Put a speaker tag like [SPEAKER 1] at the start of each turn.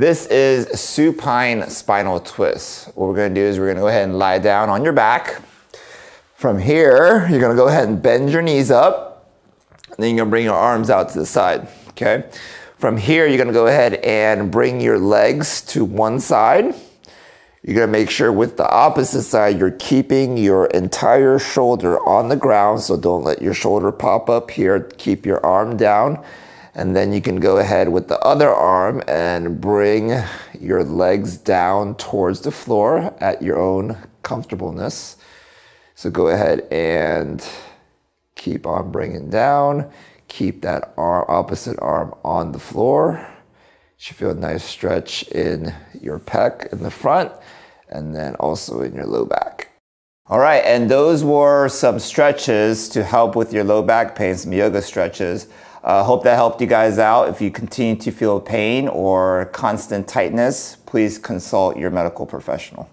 [SPEAKER 1] This is supine spinal twist. What we're gonna do is we're gonna go ahead and lie down on your back. From here, you're gonna go ahead and bend your knees up, and then you're gonna bring your arms out to the side, okay? From here, you're gonna go ahead and bring your legs to one side. You're gonna make sure with the opposite side, you're keeping your entire shoulder on the ground, so don't let your shoulder pop up here. Keep your arm down. And then you can go ahead with the other arm and bring your legs down towards the floor at your own comfortableness. So go ahead and keep on bringing down. Keep that arm, opposite arm on the floor. You should feel a nice stretch in your pec in the front and then also in your low back. All right, and those were some stretches to help with your low back pain, some yoga stretches. Hope that helped you guys out. If you continue to feel pain or constant tightness, please consult your medical professional.